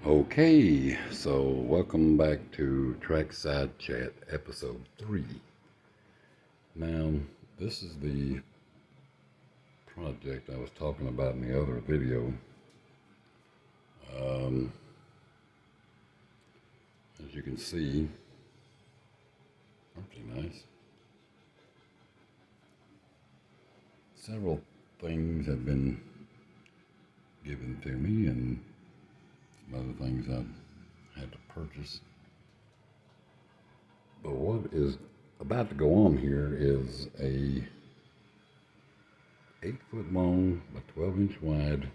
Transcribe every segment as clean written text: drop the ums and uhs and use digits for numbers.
Okay, so welcome back to Trackside Chat episode 3. Now, this is the project I was talking about in the other video. Um, as you can see, pretty nice. Several things have been given to me and some other things I've had to purchase. But what is about to go on here is a 8-foot long by 12-inch wide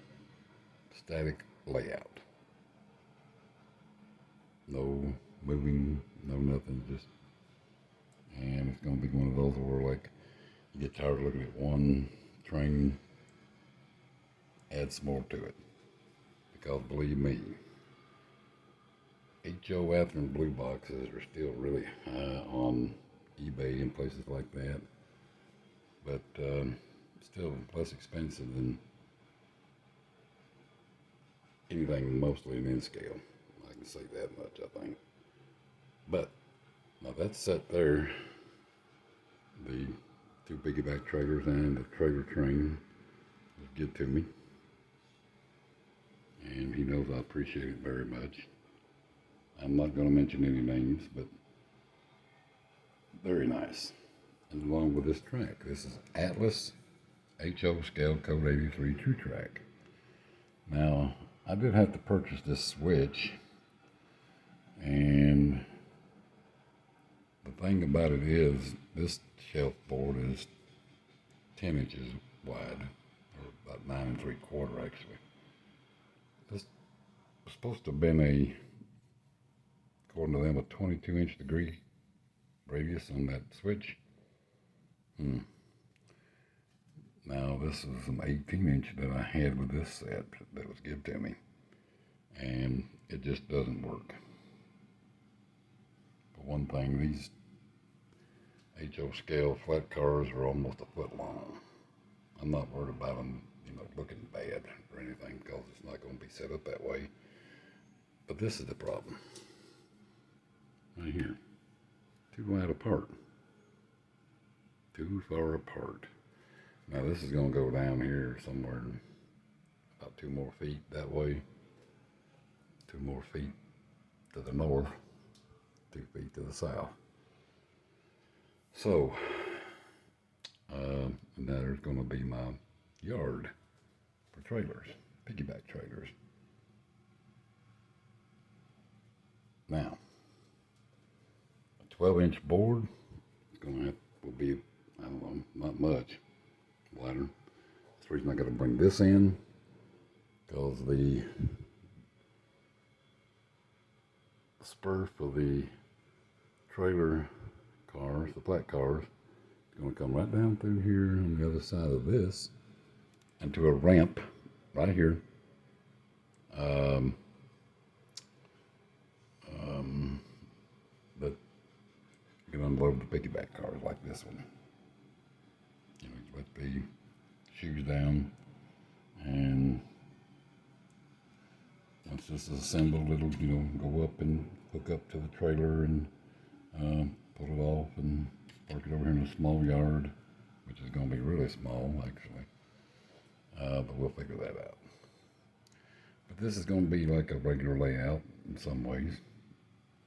static layout. No moving, no nothing, and it's going to be one of those where like you get tired of looking at one train, add some more to it. Because believe me, HO Atherin blue boxes are still really high on eBay and places like that, but still less expensive than anything mostly in N-scale. I can say that much, I think. But now that's set there. The two piggyback trailers and the trailer train was good to me, and he knows I appreciate it very much. I'm not going to mention any names, but very nice. And along with this track, this is Atlas HO Scale Code 83 True Track. Now, I did have to purchase this switch, and the thing about it is this shelf board is 10 inches wide, or about 9 3/4 actually. This was supposed to have been according to them, a 22-inch degree radius on that switch. Now this is an 18-inch that I had with this set that was given to me, and it just doesn't work. For one thing, these HO scale flat cars are almost a foot long. I'm not worried about them, looking bad or anything, because it's not going to be set up that way. But this is the problem. Right here. Too wide apart. Too far apart. Now this is going to go down here somewhere about 2 more feet that way. 2 more feet to the north. 2 feet to the south. So, and there's going to be my yard for trailers, piggyback trailers. Now, a 12-inch board will be, I don't know, not much wider. That's the reason I got to bring this in, because the spur for the trailer cars, the flat cars, is going to come right down through here on the other side of this and to a ramp right here. But you can unload the piggyback cars like this one. You let the shoes down, and once this is assembled, it'll go up and hook up to the trailer and pull it off and park it over here in a small yard, which is going to be really small actually. But we'll figure that out. But this is going to be like a regular layout in some ways.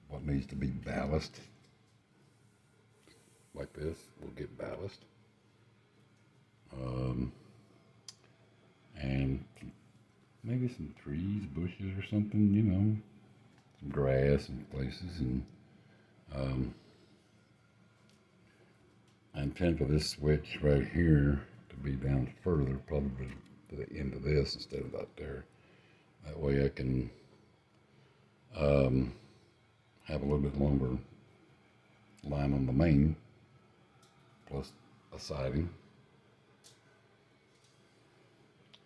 What needs to be ballast, like this, will get ballast. And maybe some trees, bushes or something, some grass in places. And I intend for this switch right here to be down further, probably to the end of this instead of out there. That way I can have a little bit longer line on the main, plus a siding.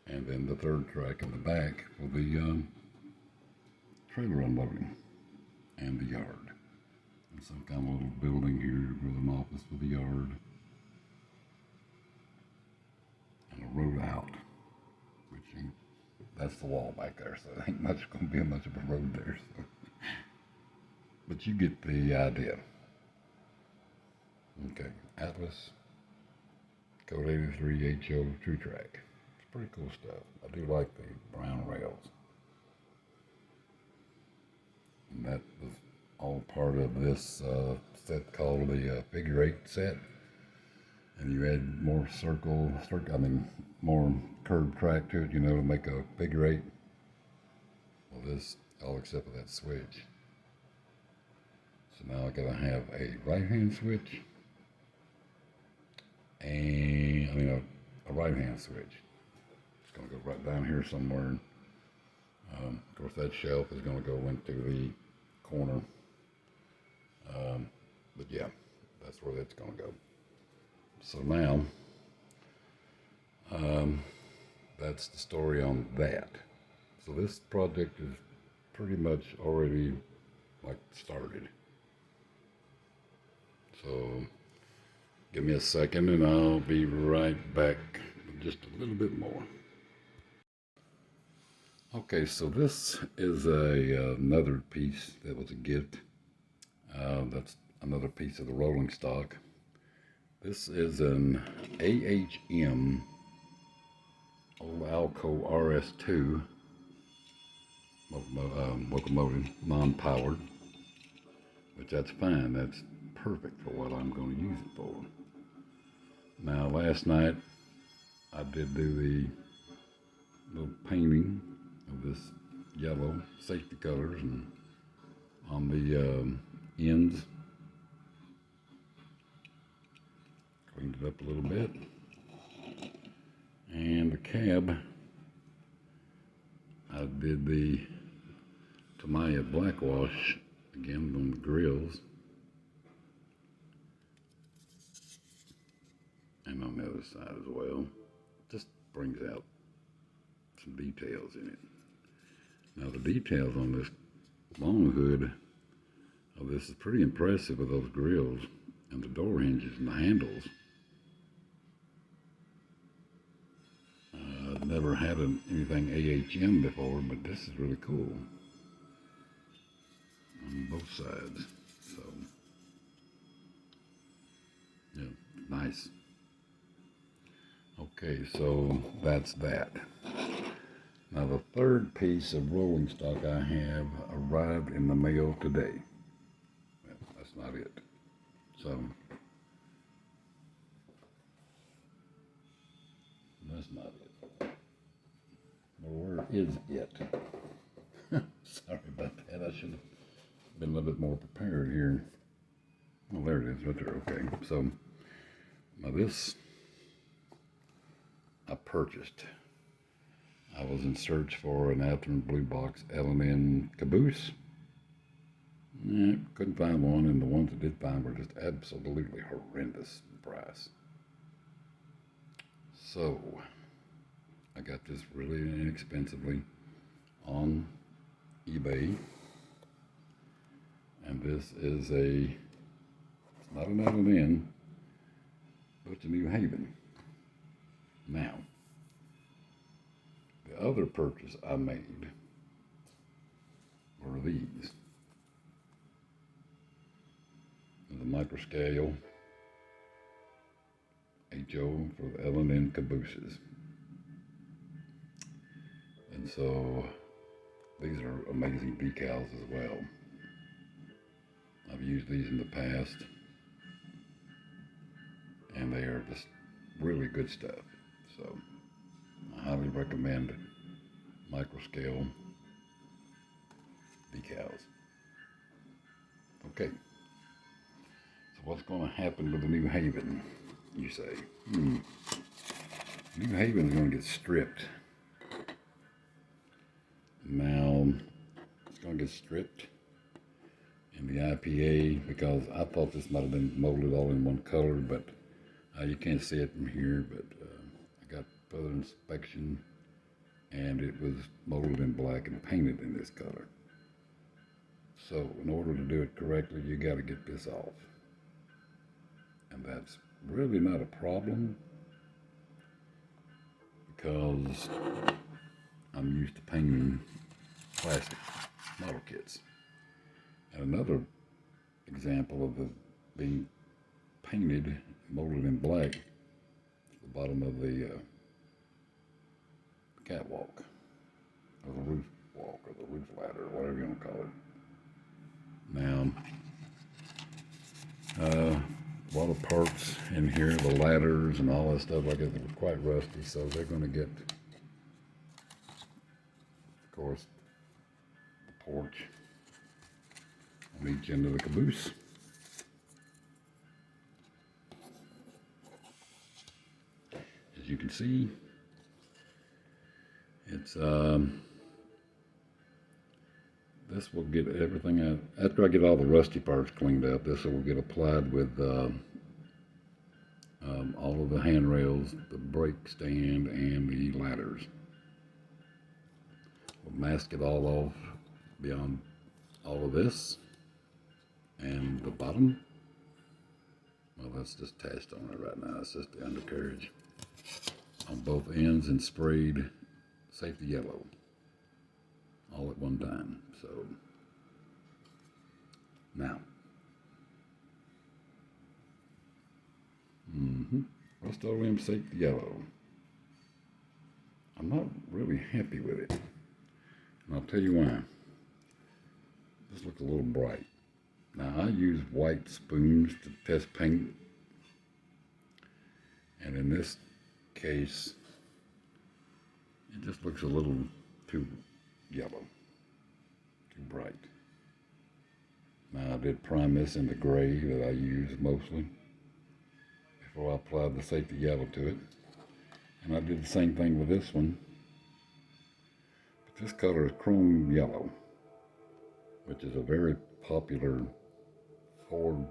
And then the third track in the back will be trailer unloading and the yard. And some kind of little building here with an office with a yard. And a road out, which that's the wall back there, so there ain't much going to be much of a road there. So. But you get the idea. Okay, Atlas, Code 83 HO True Track. It's pretty cool stuff. I do like the brown rails. And that was all part of this set called the Figure 8 set. And you add more more curved track to it, you know, to make a figure 8. Well, this, all except for that switch. So now I gotta have a right-hand switch and, a right-hand switch. It's gonna go right down here somewhere. Of course, that shelf is gonna go into the corner. But yeah, that's where that's gonna go. So now, that's the story on that. So this project is pretty much already started. So give me a second and I'll be right back with just a little bit more. Okay, so this is another piece that was a gift. That's another piece of the rolling stock. This is an AHM old Alco RS2 locomotive, non-powered, which that's fine. That's perfect for what I'm going to use it for. Now, last night I did do the little painting of this yellow safety colors and on the ends. Cleaned it up a little bit. And the cab, I did the Tamiya black wash again on the grills. And on the other side as well. Just brings out some details in it. Now the details on this long hood of this is pretty impressive with those grills and the door hinges and the handles. I've never had anything AHM before, but this is really cool on both sides. So, yeah, nice. Okay, so that's that. Now the third piece of rolling stock I have arrived in the mail today. Well, that's not it. So, that's not it. Well, where is it? Sorry about that. I should have been a little bit more prepared here. Oh, there it is, right there. Okay, so now this I purchased. I was in search for an Atherton Blue Box L&N caboose. Couldn't find one, and the ones I did find were just absolutely horrendous in price. So I got this really inexpensively on eBay, and this is it's not an L&N, but it's a New Haven. Now, the other purchase I made were these. The microscale HO for the L&N cabooses. And so these are amazing decals as well. I've used these in the past, and they are just really good stuff. So I highly recommend microscale decals. Okay, so what's going to happen with the New Haven, you say? New Haven is going to get stripped. Now, it's going to get stripped in the IPA because I thought this might have been molded all in one color, but you can't see it from here, but I got further inspection and it was molded in black and painted in this color. So in order to do it correctly, you got to get this off. And that's really not a problem because I'm used to painting plastic model kits. And another example of it being painted, molded in black, the bottom of the catwalk, or the roof walk, or the roof ladder, or whatever you want to call it. Now, a lot of parts in here, the ladders and all that stuff like that, were quite rusty, so they're going to get, of course, the porch on each end of the caboose. As you can see, it's this will get everything out. After I get all the rusty parts cleaned up, this will get applied with all of the handrails, the brake stand, and the ladders. We'll mask it all off beyond all of this. And the bottom, well, that's just attached on it right now. It's just the undercarriage on both ends and sprayed safety yellow all at one time. So now, Rust-Oleum safety yellow. I'm not really happy with it, and I'll tell you why. This looks a little bright. Now, I use white spoons to test paint, and in this case, it just looks a little too yellow, too bright. Now, I did prime this in the gray that I use mostly before I applied the safety yellow to it, and I did the same thing with this one, but this color is chrome yellow, which is a very popular Ford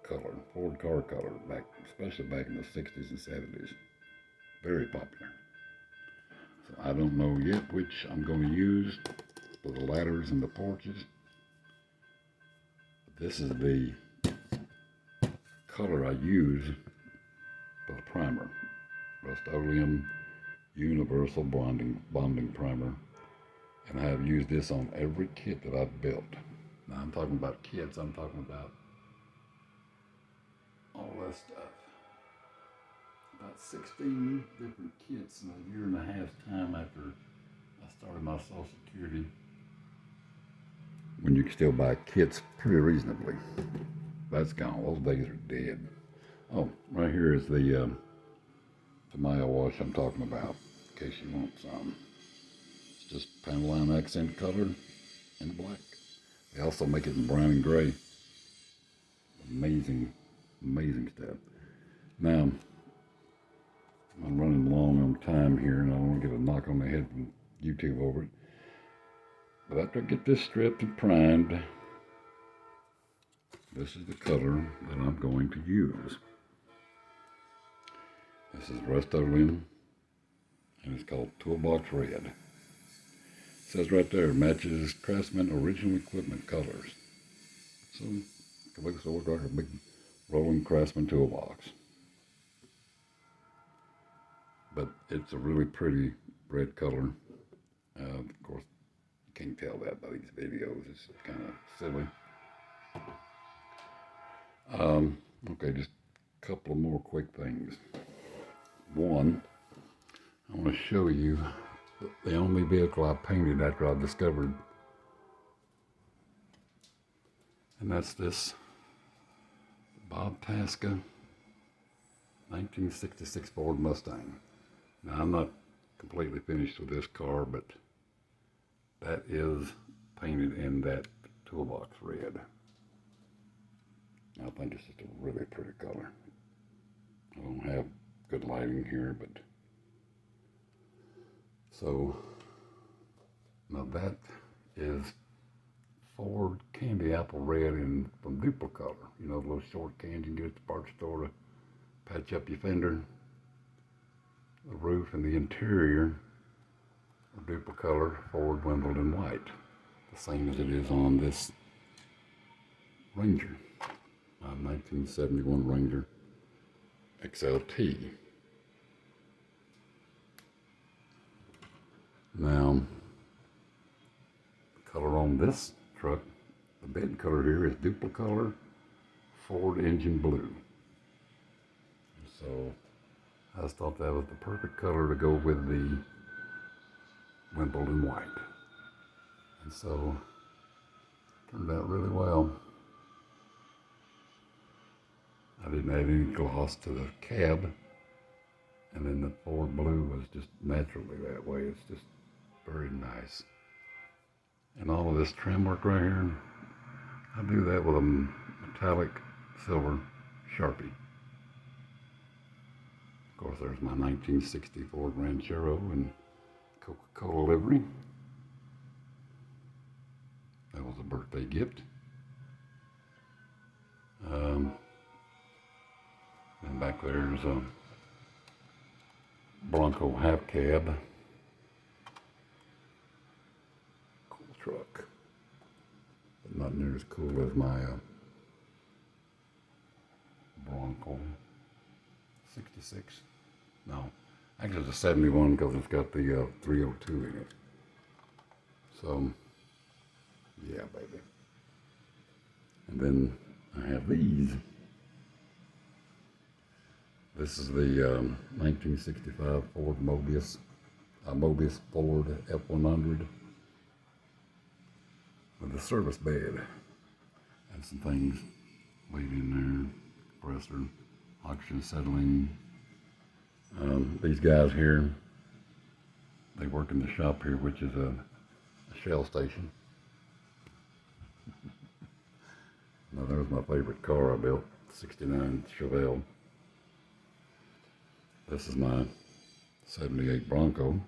car color, especially back in the 60s and 70s. Very popular. So I don't know yet which I'm going to use for the ladders and the porches. But this is the color I use for the primer. Rust-Oleum Universal Bonding Primer. And I have used this on every kit that I've built. Now I'm talking about kits, I'm talking about all that stuff. About 16 different kits in a year and a half time after I started my Social Security. When you can still buy kits pretty reasonably. That's gone, those days are dead. Oh, right here is the Tamiya wash I'm talking about, in case you want some. It's just panel line accent color in black. They also make it in brown and gray. Amazing, amazing stuff. Now, I'm running long on time here, and I don't want to get a knock on the head from YouTube over it. But after I get this stripped and primed, this is the color that I'm going to use. This is Rust-Oleum, and it's called Toolbox Red. It says right there, matches Craftsman original equipment colors. So it looks like a big rolling Craftsman toolbox. But it's a really pretty red color. Of course, you can't tell that by these videos. It's kind of silly. Okay, just a couple of more quick things. One, I want to show you the only vehicle I painted after I discovered, and that's this Bob Tasca 1966 Ford Mustang. Now, I'm not completely finished with this car, but that is painted in that toolbox red. I think it's just a really pretty color. I don't have good lighting here, but so now that is Ford candy apple red from Duplicolor. You know, the little short cans you can get at the parts store to patch up your fender. The roof and the interior are Duplicolor Ford Wimbledon white, the same as it is on this Ranger, 1971 Ranger XLT. Now, the color on this truck, the bed color here is Duplicolor Ford Engine Blue. So I just thought that was the perfect color to go with the Wimbledon white. And so it turned out really well. I didn't add any gloss to the cab. And then the Ford Blue was just naturally that way. It's just very nice. And all of this trim work right here, I do that with a metallic silver Sharpie. Of course, there's my 1960 Ford Ranchero and Coca-Cola livery. That was a birthday gift. And back there's a Bronco half cab. Cool truck. But not near as cool as my Bronco 66. No, actually it's a 71 because it's got the 302 in it. So, yeah, baby. And then I have these. This is the 1965 Ford Mobius Ford F100 with the service bed and some things laid in there, compressor, oxygen settling. These guys here, they work in the shop here, which is a Shell station. Now there's my favorite car I built, 69 Chevelle. This is my 78 Bronco.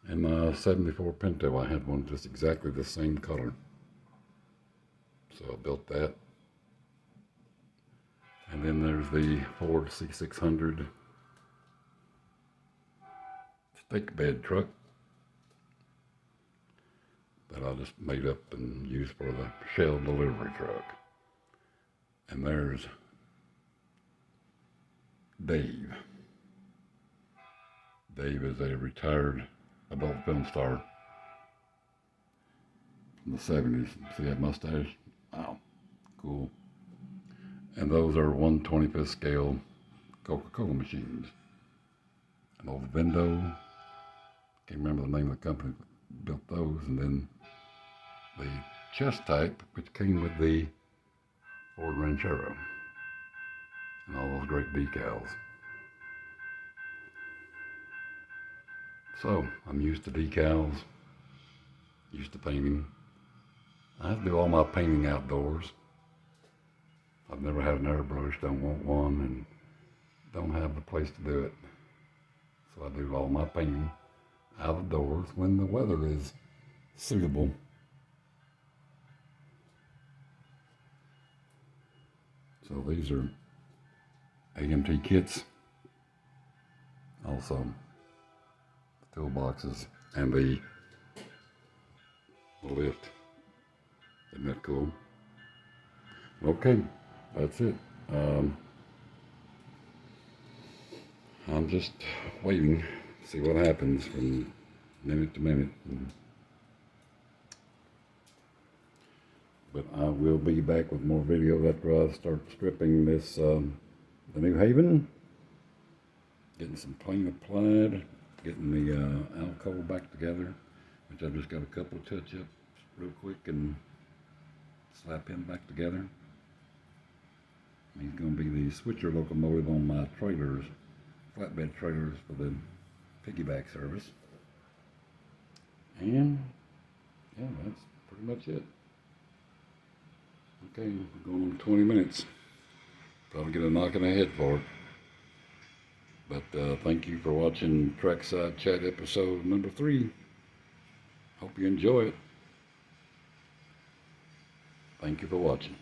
And my 74 Pinto, I had one just exactly the same color. So I built that. And then there's the Ford C600 stake bed truck that I just made up and used for the Shell delivery truck. And there's Dave. Dave is a retired adult film star from the 70s. See that mustache? Wow, cool. And those are 1/25th scale Coca-Cola machines. An old Vendo, can't remember the name of the company that built those, and then the chest type, which came with the Ford Ranchero. And all those great decals. So, I'm used to decals, used to painting. I have to do all my painting outdoors. I've never had an airbrush, don't want one, and don't have the place to do it. So I do all my painting out of doors when the weather is suitable. So these are AMT kits, also the toolboxes and the lift. Isn't that cool? Okay, that's it. I'm just waiting to see what happens from minute to minute. But I will be back with more videos after I start stripping this, the New Haven, getting some paint applied, getting the alcove back together, which I've just got a couple of touch-ups real quick and slap him back together. He's going to be the switcher locomotive on my trailers, flatbed trailers for the piggyback service. And yeah, that's pretty much it. Okay, we're going on 20 minutes. Probably get a knock in the head for it. But thank you for watching Trackside Chat episode number 3. Hope you enjoy it. Thank you for watching.